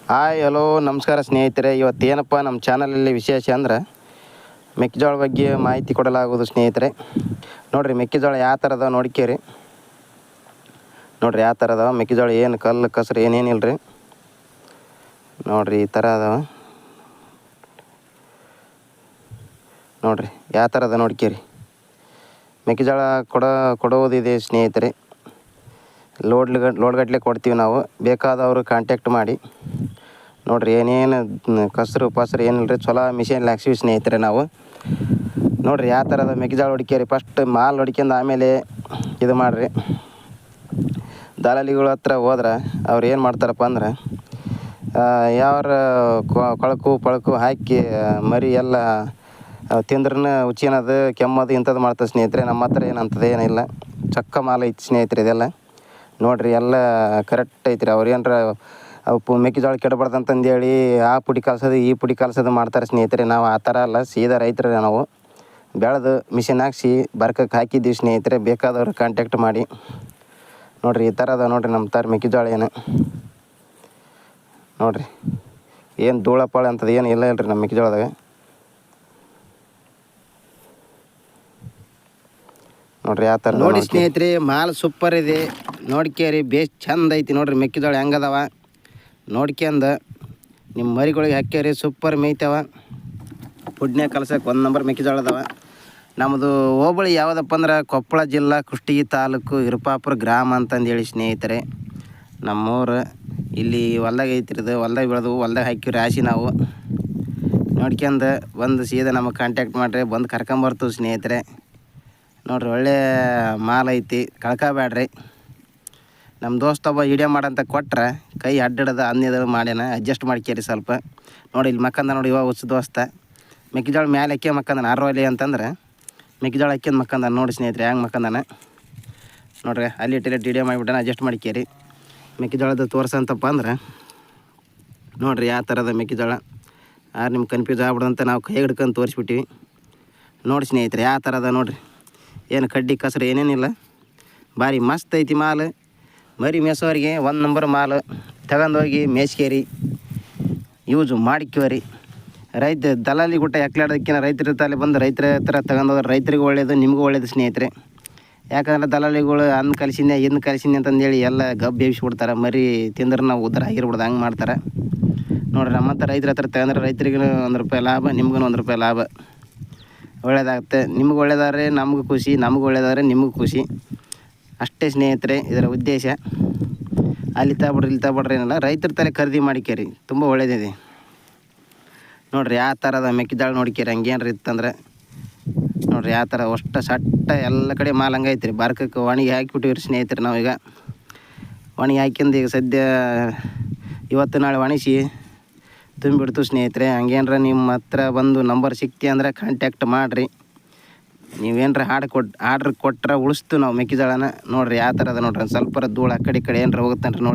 Hi hello ನಮಸ್ಕಾರ ಸ್ನೇಹಿತರೆ. ಇವತ್ತೇನಪ್ಪ ನಮ್ಮ ಚಾನಲಲ್ಲಿ ವಿಶೇಷ ಅಂದ್ರೆ ಮೆಕ್ಕೆಜೋಳ ಬಗ್ಗೆ ಮಾಹಿತಿ ಕೊಡಲಾಗುವುದು ಸ್ನೇಹಿತರೆ. ನೋಡಿರಿ ಮೆಕ್ಕೆಜೋಳ ಯಾವ ಥರ ಅದಾವೆ ನೋಡ್ಕೇರಿ. ನೋಡಿರಿ ಯಾವ ಥರ ಅದಾವೆ ಮೆಕ್ಕೆಜೋಳ, ಏನು ಕಲ್ಲು ಕಸರು ಏನೇನಿಲ್ಲ ರೀ. ನೋಡಿರಿ ಈ ಥರ ಅದಾವೆ. ನೋಡಿರಿ ಯಾವ ಥರ ಅದ ನೋಡ್ಕೇರಿ. ಮೆಕ್ಕೆಜೋಳ ಕೊಡುವುದಿದೆ ಸ್ನೇಹಿತರೆ. ಲೋಡ್ಗಟ್ಟಲೆ ಕೊಡ್ತೀವಿ ನಾವು. ಬೇಕಾದವರು ಕಾಂಟ್ಯಾಕ್ಟ್ ಮಾಡಿ. ನೋಡಿರಿ ಏನೇನು ಕಸರು ಪಸರು ಏನಿಲ್ಲ ರೀ, ಚಲೋ ಮಿಷಿನ್ ಹಾಕ್ಸಿವಿ ಸ್ನೇಹಿತರೆ ನಾವು. ನೋಡಿರಿ ಯಾವ ಥರದ ಮೆಕ್ಕೆಜೋಳ ಹೊಡಿಕೇರಿ. ಫಸ್ಟ್ ಮಾಲ್ ಹೊಡ್ಕೊಂಡು ಆಮೇಲೆ ಇದು ಮಾಡಿರಿ. ದಲಾಲಿಗಳ ಹತ್ರ ಹೋದ್ರೆ ಅವ್ರು ಏನು ಮಾಡ್ತಾರಪ್ಪ ಅಂದ್ರೆ ಯಾವ್ರ ಕೊಳಕು ಹಾಕಿ ಮರಿ ಎಲ್ಲ ತಿಂದ್ರನ್ನ ಉಚ್ಚಿನದು ಕೆಮ್ಮದು ಇಂಥದ್ದು ಮಾಡ್ತಾರೆ ಸ್ನೇಹಿತರೆ. ನಮ್ಮ ಹತ್ರ ಏನಂತದ್ದು ಏನಿಲ್ಲ, ಚಕ್ಕ ಮಾಲ್ ಐತಿ ಸ್ನೇಹಿತರೆ ಇದೆಲ್ಲ. ನೋಡಿರಿ ಎಲ್ಲ ಕರೆಕ್ಟ್ ಐತ್ರಿ. ಅವ್ರು ಏನರ ಮೆಕ್ಕೆಜೋಳ ಕೆಡಬಾರ್ದು ಅಂತಂದೇಳಿ ಆ ಪುಡಿ ಕಲ್ಸೋದು ಈ ಪುಡಿ ಕಲ್ಸೋದು ಮಾಡ್ತಾರೆ ಸ್ನೇಹಿತರೆ. ನಾವು ಆ ಥರ ಅಲ್ಲ, ಸೀದಾ ರೈತರು ನಾವು. ಬೆಳೆದು ಮಿಷಿನ್ ಹಾಕ್ಸಿ ಬರ್ಕಕ್ಕೆ ಹಾಕಿದ್ದೀವಿ ಸ್ನೇಹಿತರೆ. ಬೇಕಾದವ್ರು ಕಾಂಟ್ಯಾಕ್ಟ್ ಮಾಡಿ. ನೋಡಿರಿ ಈ ಥರ ಅದ ನೋಡಿರಿ ನಮ್ಮ ಥರ ಮೆಕ್ಕೆಜೋಳ. ಏನು ನೋಡಿರಿ ಏನು ಧೂಳಪಾಳ ಅಂತದ್ದು ಏನು ಇಲ್ಲ ಇಲ್ರಿ ನಮ್ಮ ಮೆಕ್ಕೆಜೋಳದಾಗ. ನೋಡಿರಿ ಯಾವ ಥರ ನೋಡಿ ಸ್ನೇಹಿತರೆ. ಮಾಲ್ ಸೂಪರ್ ಇದೆ, ನೋಡ್ಕೇರಿ. ಬೇಸ್ ಚಂದ ಐತಿ ನೋಡಿರಿ ಮೆಕ್ಕೆಜೋಳ ಹೆಂಗದವ ನೋಡ್ಕ್ಯಂದು ನಿಮ್ಮ ಮರಿಗಳಿಗೆ ಹಾಕ್ಯಾರಿ. ಸೂಪರ್ ಮೇಯ್ತಾವ. ಪುಡ್ನ್ಯಾಗ ಕಲ್ಸಕ್ಕೆ 1 ನಂಬರ್ ಮೆಕ್ಕೆಜೋಳ ಅದಾವ. ನಮ್ಮದು ಹೋಬಳಿ ಯಾವುದಪ್ಪ ಅಂದ್ರೆ ಕೊಪ್ಪಳ ಜಿಲ್ಲಾ ಕುಷ್ಟಗಿ ತಾಲೂಕು ಇರುಪಾಪುರ ಗ್ರಾಮ ಅಂತಂದೇಳಿ ಸ್ನೇಹಿತರೆ. ನಮ್ಮೂರು ಇಲ್ಲಿ ಹೊಲ್ದಾಗ ಐತಿರಿದು. ಹೊಲ್ದಾಗ ಬೆಳೆದು ಹೊಲ್ದಾಗ ಹಾಕಿವ್ರಿ ರಾಶಿ ನಾವು. ನೋಡ್ಕ್ಯಂದು ಬಂದು ಸೀದಾ ನಮಗೆ ಕಾಂಟ್ಯಾಕ್ಟ್ ಮಾಡಿರಿ, ಬಂದು ಕರ್ಕೊಂಬರ್ತೀವಿ ಸ್ನೇಹಿತರೆ. ನೋಡಿರಿ ಒಳ್ಳೆ ಮಾಲ್ ಐತಿ, ಕಳ್ಕೊಬೇಡ್ರಿ. ನಮ್ಮ ದೋಸ್ತ ಒಬ್ಬ ವಿಡಿಯೋ ಮಾಡಂತ ಕೊಟ್ರೆ ಕೈ ಅಡ್ಡಾಡೋದು ಅನ್ನಿದು ಮಾಡ್ಯಾನ. ಅಡ್ಜಸ್ಟ್ ಮಾಡ್ಕೇರಿ ಸ್ವಲ್ಪ. ನೋಡಿ ಇಲ್ಲಿ ಮಕ್ಕಂದ ನೋಡಿ, ಇವಾಗ ಹುಚ್ಚ ದೋಸ್ತ ಮೆಕ್ಕೆಜೋಳ ಮ್ಯಾಲೆ ಹಾಕಿ ಮಕ್ಕಂದಾನ. ಅರ್ವಲಿ ಅಂತಂದ್ರೆ ಮೆಕ್ಕೆಜೋಳ ಹಾಕ್ಯಂದು ಮಕ್ಕಂದಾನ. ನೋಡಿ ಸ್ನೇಹಿತರೆ ಹೆಂಗೆ ಮಕ್ಕಂದಾನ ನೋಡ್ರಿ. ಅಲ್ಲಿ ಇಟ್ಟು ವಿಡಿಯೋ ಮಾಡಿಬಿಟ್ಟಾನ. ಅಡ್ಜಸ್ಟ್ ಮಾಡ್ಕೇರಿ. ಮೆಕ್ಕೆಜೋಳದ ತೋರ್ಸಂತಪ್ಪ ಅಂದ್ರೆ ನೋಡಿರಿ ಯಾವ ಥರದ ಮೆಕ್ಕೆಜೋಳ. ನಿಮ್ಗೆ ಕನ್ಫ್ಯೂಸ್ ಆಗ್ಬಿಡಂತ ನಾವು ಕೈ ಹಿಡ್ಕೊಂಡು ತೋರಿಸ್ಬಿಟ್ಟಿವಿ. ನೋಡಿ ಸ್ನೇಹಿತರೆ ಯಾವ ಥರದ ನೋಡಿರಿ. ಏನು ಕಡ್ಡಿ ಕಸರು ಏನೇನಿಲ್ಲ, ಭಾರಿ ಮಸ್ತ್ ಐತಿ ಮಾಲ್. ಮರಿ ಮೇಸೋರಿಗೆ 1 ನಂಬರ್ ಮಾಲ್. ತಗೊಂಡೋಗಿ ಮೇಸ್ಕೇರಿ, ಯೂಸ್ ಮಾಡಿಕ್ಕೋರಿ. ರೈತ ದಲಾಲಿ ಗುಟ್ಟ ಎಕ್ಲಾಡೋದಕ್ಕಿಂತ ರೈತರ ತಲೆ ಬಂದು ರೈತರ ಹತ್ರ ತಗೊಂಡೋದ್ರೆ ರೈತರಿಗೂ ಒಳ್ಳೆಯದು, ನಿಮಗೂ ಒಳ್ಳೆಯದು ಸ್ನೇಹಿತರೆ. ಯಾಕಂದ್ರೆ ದಲಾಲಿಗಳು ಅನ್ನ ಕಲಿಸಿದ್ದೆ ಇನ್ನು ಕಲಿಸಿದ್ದೆ ಅಂತಂದೇಳಿ ಎಲ್ಲ ಗಬ್ಬು ಬೇಯಿಸ್ಬಿಡ್ತಾರೆ. ಮರಿ ತಿಂದ್ರೆ ನಾವು ಉದ್ದಾರ ಆಗಿರ್ಬಿಡ್ದು, ಹಂಗೆ ಮಾಡ್ತಾರೆ. ನೋಡಿರಿ ನಮ್ಮ ಹತ್ರ ರೈತರ ಹತ್ರ ತಗೊಂಡ್ರೆ ರೈತರಿಗೂ 1 ರೂಪಾಯಿ ಲಾಭ, ನಿಮ್ಗೂ 1 ರೂಪಾಯಿ ಲಾಭ. ಒಳ್ಳೆಯದಾಗುತ್ತೆ. ನಿಮ್ಗೆ ಒಳ್ಳೆಯದಾದ್ರೆ ನಮಗೂ ಖುಷಿ, ನಮಗೂ ಒಳ್ಳೆಯದಾದ್ರೆ ನಿಮಗೂ ಖುಷಿ. ಅಷ್ಟೇ ಸ್ನೇಹಿತರೆ ಇದರ ಉದ್ದೇಶ. ಅಲ್ಲಿ ತಗೊಬಿಡ್ರಿ ಇಲ್ಲಿ ತಗೊಬಿಡ್ರಿ ಏನಿಲ್ಲ, ರೈತರ ತಲೆ ಖರೀದಿ ಮಾಡಿಕೇರಿ. ತುಂಬ ಒಳ್ಳೆಯದಿದೆ. ನೋಡಿರಿ ಯಾವ ಥರದ ಮೆಕ್ಕೆಜೋಳ ನೋಡ್ಕೇರಿ. ಹಂಗೇನ್ರಿ ಇತ್ತಂದ್ರೆ ನೋಡಿರಿ ಯಾವ ಥರ ಅಷ್ಟು ಸಟ್ಟ ಎಲ್ಲ ಕಡೆ ಮಾಲ್ ಹಂಗೆ ಐತ್ರಿ. ಬರ್ಕಕ್ಕೆ ಒಣಗಿ ಹಾಕಿಬಿಟ್ಟಿವ್ರಿ ಸ್ನೇಹಿತರೆ. ನಾವೀಗ ಒಣಗಿ ಹಾಕಿಂದು ಈಗ ಸದ್ಯ ಇವತ್ತು ನಾಳೆ ಒಣಗಿಸಿ ತುಂಬಿಡ್ತು ಸ್ನೇಹಿತರೆ. ಹಂಗೇನ್ರ ನಿಮ್ಮ ಹತ್ರ ಬಂದು ನಂಬರ್ ಸಿಕ್ತಿ ಅಂದ್ರೆ ಕಾಂಟ್ಯಾಕ್ಟ್ ಮಾಡಿರಿ. ನೀವೇನ್ರ ಆರ್ಡ್ರ್ ಕೊಟ್ರೆ ಉಳಿಸ್ತು ನಾವು ಮೆಕ್ಕೆಜೋಳನ. ನೋಡಿರಿ ಯಾವ ಥರ ಅದ ನೋಡ್ರಿ. ಸ್ವಲ್ಪ ಧೂಳು ಆ ಕಡೆ ಏನ್ರ ಹೋಗುತ್ತನ್ರಿ ನೋಡಿ.